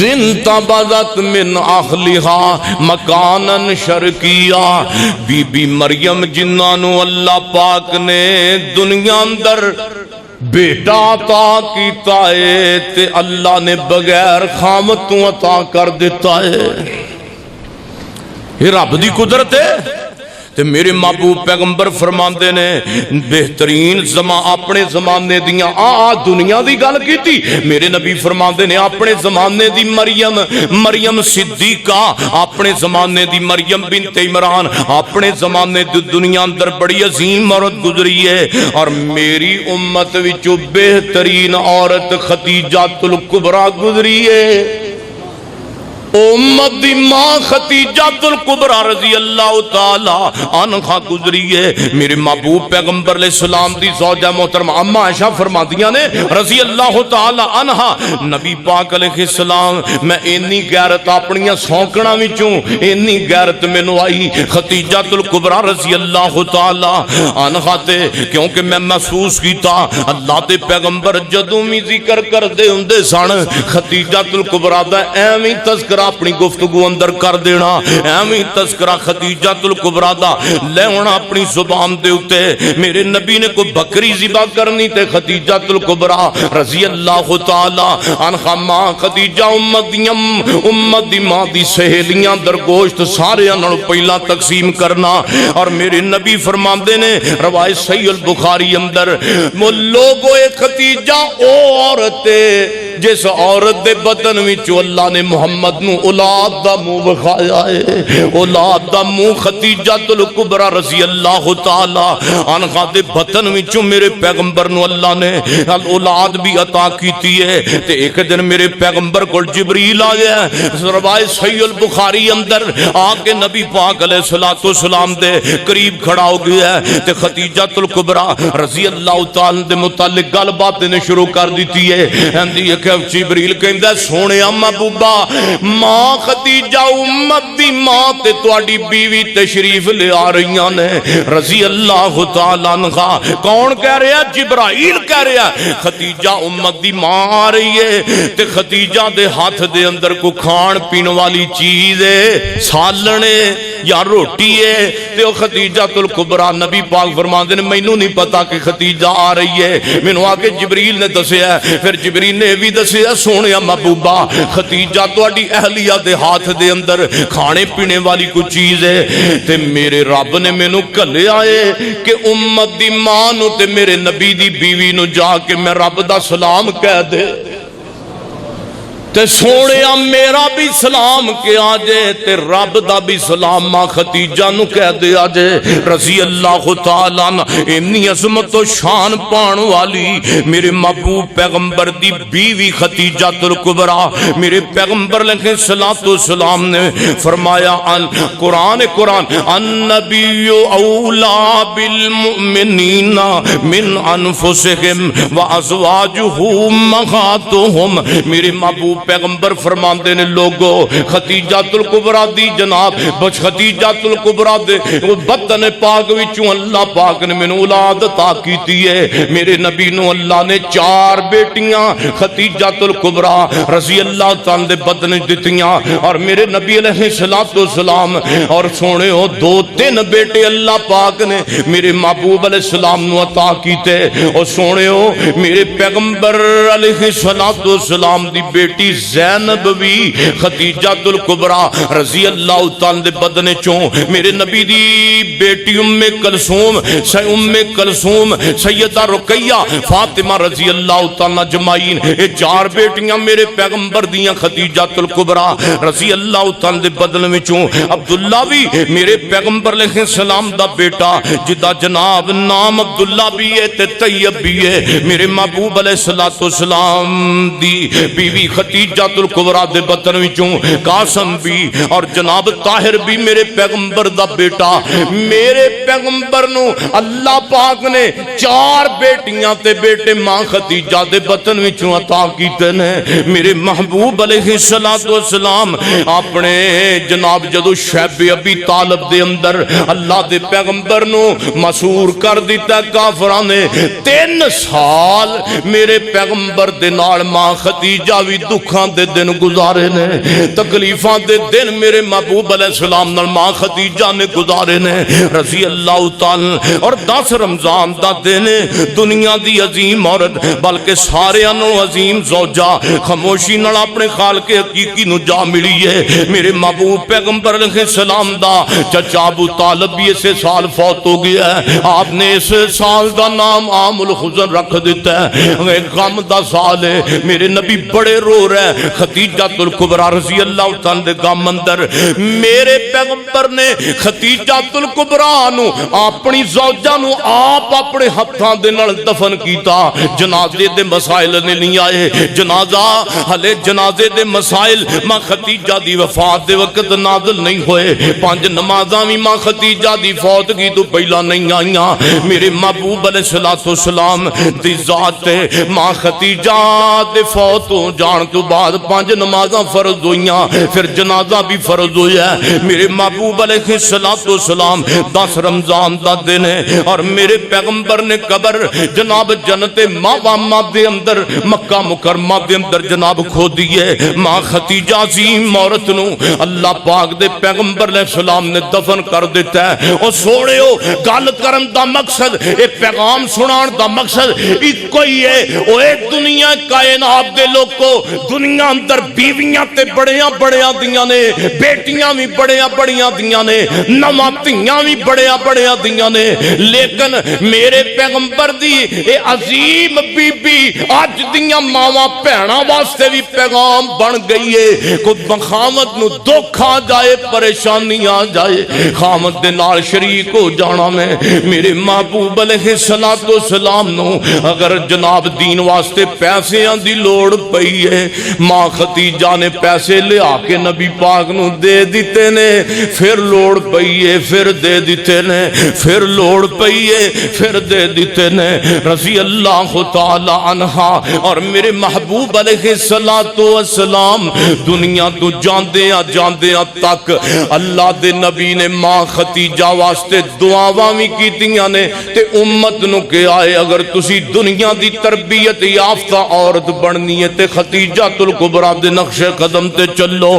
انتبذت من اہلہا مکانا شرقیہ بی بی مریم جنہاں نو اللہ پاک نے دنیا اندر بیٹا عطا کیتا ہے تے اللہ نے بغیر خامتوں عطا کر دیتا ہے یہ رب دی قدرت ہے تے میرے محبوب پیغمبر فرماندے نے بہترین اپنے زمانے دیاں دنیا دی گل کیتی، میرے نبی فرماندے نے اپنے زمانے دی مریم صدیقہ، اپنے زمانے دی مریم بنت عمران، اپنے زمانے دی دنیا اندر بڑی عظیم عورت گزری ہے، اور میری امت وچوں بہترین عورت خدیجہ الکبریٰ گزری ہے۔ امت دی ماں خدیجہ الکبریٰ رضی اللہ تعالی عنہا گزری ہے۔ میرے محبوب پیغمبر علیہ السلام دی زوجہ محترمہ اما عائشہ فرماندیاں نے رضی اللہ تعالی عنہا، نبی پاک علیہ السلام میں اینی غیرت اپنیاں سونکڑاں وچوں اینی غیرت مینوں آئی خدیجہ الکبریٰ رضی اللہ تعالی عنہا تے، کیونکہ میں محسوس کیتا اللہ دے پیغمبر جدوں بھی ذکر کردے ہوندے سن خدیجہ الکبریٰ دا ایویں تذکرہ اپنی گفتگو اندر کر دینا، ایویں تذکرہ خدیجہ الکبریٰ دا لے ہونا اپنی زبان دے اتے۔ میرے نبی نے کوئی بکری ذبح کرنی تے خدیجہ الکبریٰ رضی اللہ تعالی عنہا ماں خدیجہ امت دی ماں دی سہیلیاں در گوشت سارے انہوں پہلا تقسیم کرنا، اور میرے نبی فرماندے نے روایت صحیح البخاری اندر وہ لوگو ایک خدیجہ عورت جس عورت دے بدن وچوں اللہ نے محمد نو اولاد دا منہ بخایا ہے، اولاد دا منہ خدیجہ الکبریٰ رضی اللہ تعالی عنہا دے بدن وچوں میرے پیغمبر نو اللہ نے اولاد بھی عطا کیتی ہے۔ تے ایک دن میرے پیغمبر کو جبریل آ گیا، روایت صحیح البخاری اندر آ کے نبی پاک علیہ السلام دے قریب کھڑا ہو گیا ہے تے خدیجہ الکبریٰ رضی اللہ تعالی دے متعلق گل بات نے شروع کر دیتی ہے۔ جبریل کہندا سونے محبوبہ ماں خدیجہ امت دی ماں تے تواڈی بیوی تشریف لے آ رہیاں نے رضی اللہ تعالی عنہا۔ کون کہہ رہا ہے؟ جبرائیل کہہ رہا ہے خدیجہ امت دی ماں آ رہی ہے تے خدیجہ دے ہاتھ دے اندر کو کھان پین والی چیز ہے، سالنے یا روٹی ہے، تے او خدیجہ الکبریٰ نبی پاک فرماندے نے مینوں نہیں پتا کہ خدیجہ آ رہی ہے، مینوں آ کے جبریل نے دسیا، پھر جبریل نے بھی دسیا سونیا محبوبہ خدیجہ تواڈی اہلیہ دے ہاتھ دے اندر کھانے پینے والی کوئی چیز ہے، تے میرے رب نے مینوں گھلیا ہے کہ امت دی ماں نو تے میرے نبی دی بیوی نو جا کے میں رب دا سلام کہہ دے، تے سونے میرا بھی سلام کے آجے تے رب دا بھی سلام ماں خدیجہ نو کہہ دے آجے رضی اللہ تعالیٰ عنہ۔ اتنی عظمت و شان پان والی میرے محبوب پیغمبر دی بیوی خدیجہ الکبریٰ، میرے پیغمبر علیہ السلام نے فرمایا قرآن النبی اولا بالمؤمنین من انفسہم وازواجہ امہاتہم۔ میرے محبوب پیغمبر فرماندے نے لوگو خدیجہ الکبریٰ دی جناب خدیجہ الکبریٰ دے بدن پاک وچوں اللہ پاک نے مینوں اولاد عطا کیتی ہے۔ میرے نبی نو اللہ نے 4 بیٹیاں خدیجہ الکبریٰ رضی اللہ تعالی دے بدن دتیاں، اور میرے نبی علیہ السلام اور سونے ہو 2-3 بیٹے اللہ پاک نے میرے محبوب علیہ السلام نو عطا کیتے، اور سونے ہو میرے پیغمبر علیہ السلام دی بیٹی زینب بھی خدیجہ الکبریٰ رضی اللہ تعالی دے بدن چوں، میرے نبی دی بیٹی ام کلثوم سیدہ رقیہ فاطمہ رضی اللہ تعالی اجمعین، یہ 4 بیٹیاں میرے پیغمبر دیاں خدیجہ الکبریٰ رضی اللہ تعالی دے بدن وچوں۔ عبداللہ بھی میرے پیغمبر علیہ السلام دا بیٹا جدا جناب نام عبداللہ بھی ہے تے طیب بھی ہے، میرے محبوب علیہ السلام دی بیوی خدیجہ الکبریٰ دے بدن وچوں قاسم بھی اور جناب طاہر بھی میرے پیغمبر دا بیٹا۔ میرے پیغمبر نو اللہ پاک نے 4 بیٹیاں تے بیٹے ماں خدیجہ دے بدن وچوں عطا کیتے نے۔ میرے محبوب علیہ السلام اپنے جناب جدو شیب ابی طالب دے اندر اللہ دے پیغمبر نو مسور کر دیتا کافران نے، 3 سال میرے پیغمبر دے نال ماں خدیجہ بھی دکھ دکھاں دے دن گزارے نے، تکلیفاں دے دن میرے محبوب علیہ السلام نال ماں خدیجہ نے گزارے نے رضی اللہ تعالی۔ اور 10 رمضان دا دن دنیا دی عظیم عورت بلکہ سارے انو عظیم زوجہ خاموشی نال اپنے خالق حقیقی نو جا ملی ہے۔ میرے محبوب پیغمبر علیہ السلام دا چچا ابو طالب بھی اسے سال فوت ہو گیا ہے، آپ نے اس سال دا نام عام الحزن رکھ دیتا ہے، غم دا سال ہے۔ میرے نبی بڑے رو رہے، خدیجہ الکبریٰ رضی اللہ تعالیٰ دے غم اندر میرے پیغمبر نے خدیجہ الکبریٰ نو اپنی زوجہ نو آپ اپنے ہتھاں دے نال دفن کیتا۔ جنازے دے مسائل نے نہیں آئے، جنازہ ہلے جنازے دے مسائل ماں خدیجہ دی وفات دے وقت نازل نہیں ہوئے، 5 نمازاں بھی ماں خدیجہ دی فوتگی تو پہلا نہیں آئیاں۔ میرے محبوب علیہ السلام دی ذات ماں خدیجہ دے فوت ہو جان تو بعد 5 نمازاں فرض ہوئیاں، پھر جنازہ بھی فرض ہویا ہے۔ میرے محبوب علیہ السلام 10 رمضان دا دن ہے اور میرے پیغمبر نے قبر جناب جنت ماوامہ دے اندر مکہ مکرمہ دے اندر جناب کھو دیئے۔ ماں خدیجہ عظیم عورت نو اللہ پاک دے پیغمبر علیہ السلام نے دفن کر دیتا ہے۔ اور سوڑے ہو گل کرن دا مقصد، ایک پیغام سنان دا مقصد ایک کوئی ہے، وہ ایک دنیا کائنات دے لوگ کو دنیا اندر بیویاں تے بڑیاں بڑیاں دیاں نے، بیٹیاں بھی بڑیاں بڑیاں دیاں نے، نماتیاں بھی بڑیاں بڑیاں دیاں نے، لیکن میرے پیغمبر دی اے عظیم بی بی آج دیاں ماواں پہنا واسطے بھی پیغام بن گئی ہے۔ کوئی بخامت نو دکھ آ جائے، پریشانی آ جائے، خامت دے نال شریک ہو جانا میں۔ میرے محبوب علیہ السلام نو اگر جناب دین واسطے پیسے دی لوڑ پئی ہے، ماں خدیجہ نے پیسے لے آ کے نبی پاک نو دے دیتے نے، پھر لوڑ پئی ہے پھر دے دیتے نے، پھر لوڑ پئی ہے پھر دے دیتے نے رضی اللہ تعالی عنہا۔ اور میرے محبوب علیہ السلام دنیا تو جاندیاں تک اللہ دے نبی نے ماں خدیجہ واسطے دعاواں بھی کیتیاں نے تے امت نو کہ آئے اگر تسی دنیا دی تربیت یافتہ عورت بننی ہے تے خدیجہ الکبریٰ دے نقش قدم تے چلو۔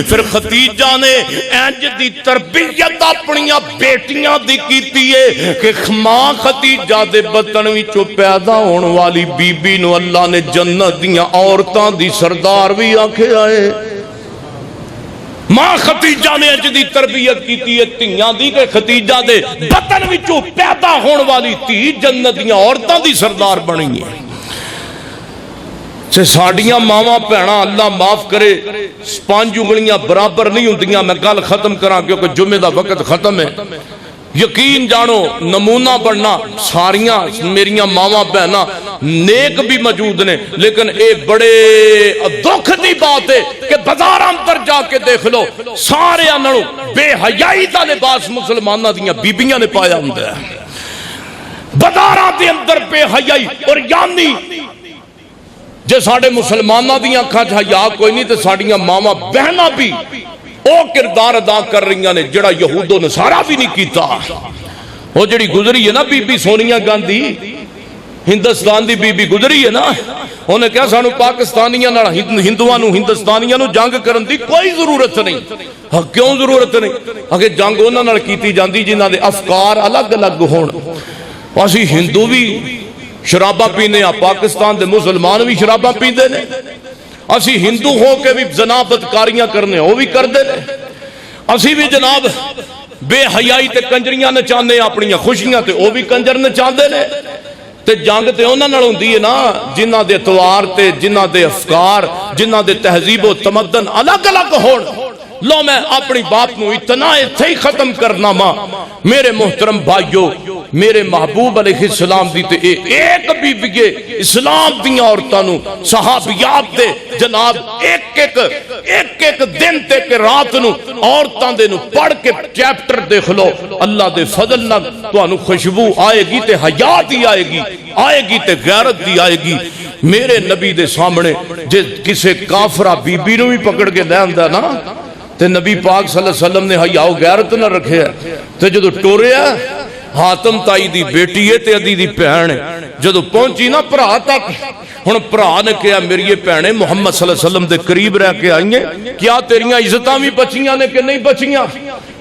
پھر خدیجہ نے انج دی تربیت اپنیاں بیٹیاں دی کیتی ہے کہ ماں خدیجہ دے بطن وچوں پیدا ہون والی بی بی نو اللہ نے جنت دیاں عورتاں دی سردار بھی آکھے آئے۔ ماں خدیجہ نے اج دی تربیت کیتی ہے تیاں دی کہ خدیجہ دے بطن وچوں پیدا ہون والی تھی جنت دیاں عورتاں دی سردار بنی ہے۔ ساڑیاں ماما پہنا اللہ معاف کرے 5 انگلیاں برابر نہیں ہوندیاں۔ میں گل ختم کراں کیونکہ جمعہ دا وقت ختم ہے۔ یقین جانو نمونہ بڑھنا ساریاں میریاں ماما بہنا نیک بھی موجود نے، لیکن اے بڑے دکھ دی بات ہے کہ بازار اندر جا کے دیکھ لو سارے انہوں بے حیائی دا لباس مسلمانہ دیاں بیبیاں نے پایا ہوں ہے۔ بازاراں دے اندر بے حیائی اور یعنی جے ساڑے مسلمانہ دیاں کھا حیا کوئی نہیں تے ساڑیاں ماما بہنا بھی او کردار ادا کر رہی نے جڑا یہود و نصارہ بھی نہیں کیتا۔ وہ جڑی گزری ہے نا بی بی سونیا گاندھی ہندوستان دی بی بی گزری ہے نا، انہیں کیا سانو پاکستانیاں نہ ہندوانو ہندوستانیاں نو جنگ کرن دی کوئی ضرورت نہیں۔ کیوں ضرورت نہیں؟ اگر جنگ انہاں نال کیتی جاندی جنہاں دے افکار الگ الگ ہون۔ اسی ہندو بھی شرابہ پینے، پاکستان دے مسلمان بھی شرابہ پیندے نے، اسی ہندو ہو کے بھی زنا بدکاریاں کرنے وہ بھی کر دے نے، اسی بھی جناب بے حیائی تے کنجریاں نچانے اپنی خوشیاں تے وہ بھی کنجر نچاندے نے۔ تے جنگ تے انہاں نال ہوندی ہے نا جنہاں دے اتوار تے جنہاں دے افکار جنہاں دے تہذیب و تمدن الگ الگ ہون۔ لو میں اپنی بات نو اتنا ہی ختم کرنا ماں میرے محترم بھائیو، میرے محبوب علیہ السلام دی تے ایک بی بی اسلام دی عورتاں نو صحابیات دے جناب ایک دن تے کہ رات نو عورتاں دے نو پڑھ کے چیپٹر دیکھ لو، اللہ دے فضل نال تانوں خوشبو آئے گی تے حیا دی آئے گی تے غیرت دی آئے گی۔ میرے نبی دے سامنے جے کسے کافرہ بی بی نو بھی پکڑ کے لے آندا نا تے نبی پاک صلی اللہ علیہ وسلم نے حیا و غیرت نہ رکھے تے جدو ٹوریا حاتم تائی دی بیٹی ہے تے ادی دی بہن ہے، جدو پہنچی نا بھرا تک ہن بھرا نے کہا میری بھینے محمد صلی اللہ علیہ وسلم دے قریب رہ کے آئی ہیں، کیا تیریاں عزتاں بھی بچیاں نے کہ نہیں بچیاں؟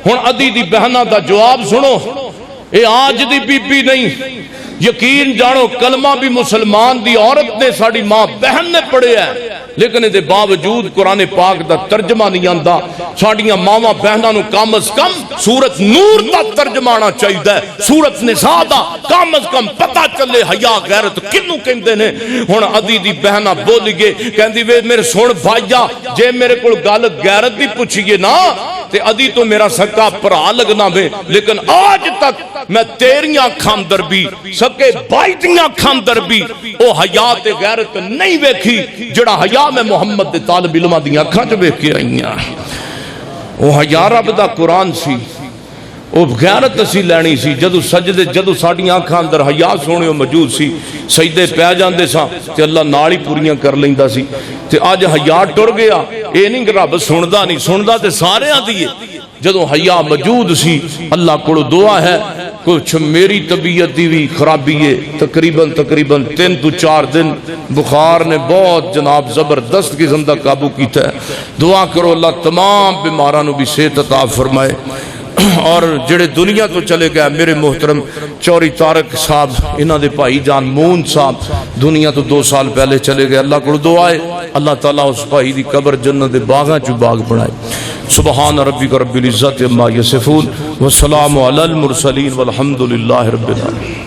ہن ادی دی بہناں دا جواب سنو، اے آج دی بی بی نہیں، یقین جانو کلمہ بھی مسلمان دی عورت نے ساڑی ماں بہن نے پڑھے ہے، لیکن دے باوجود قرآن پاک دا ترجمہ نہیں آندا۔ ساڑیاں ماما بہناں نو کم از کم سورت نور دا ترجمہ آنا چاہیے ہے، سورت نساء دا کم از کم پتہ چلے حیا غیرت کنوں کہندے نے۔ ہن ادی دی بہناں بول گئے، کہندی وے میرے سن بھائیا، جے میرے کول گل غیرت دی پوچھیے نا تے ادی تو میرا سکا بھرا لگنا وے، لیکن آج تک میں تیریاں اکھاں اندر بھی سکے بھائی دیاں اکھاں اندر بھی او حیا تے غیرت نہیں ویکھی جڑا حیا میں محمد دے طالب علماں دیاں اکھاں چ ویکھ کے آئیاں۔ او حیا رب دا قرآن سی، او غیرت اسی لینی سی۔ جدو سجدے جدو ساڈیاں اکھاں اندر حیا سونے موجود سی، سجدے پہ جاندے ساں تے اللہ نال ہی پوریاں کر لیندا سی۔ تے اج حیا ٹر گیا، اے نہیں کہ رب سندا نہیں، سندا تے ساریاں دی ہے۔ جدو حیا موجود سی اللہ کو دعا ہے، کچھ میری طبیعت دی بھی خرابی ہے، تقریباً 3 تو 4 دن بخار نے بہت جناب زبردست قسم دا قابو کیتا ہے۔ دعا کرو اللہ تمام بیماراں نو بھی صحت عطا فرمائے۔ اور جڑے دنیا تو چلے گئے میرے محترم چوری طارق صاحب، انہاں دے بھائی جان مون صاحب دنیا تو 2 سال پہلے چلے گئے، اللہ کو دعا ہے اللہ تعالیٰ اس بھائی دی قبر جنت دے باغاں چ باغ بنائے۔ سبحان ربک رب العزت عما یصفون والسلام علی المرسلین والحمد للہ رب العالمین۔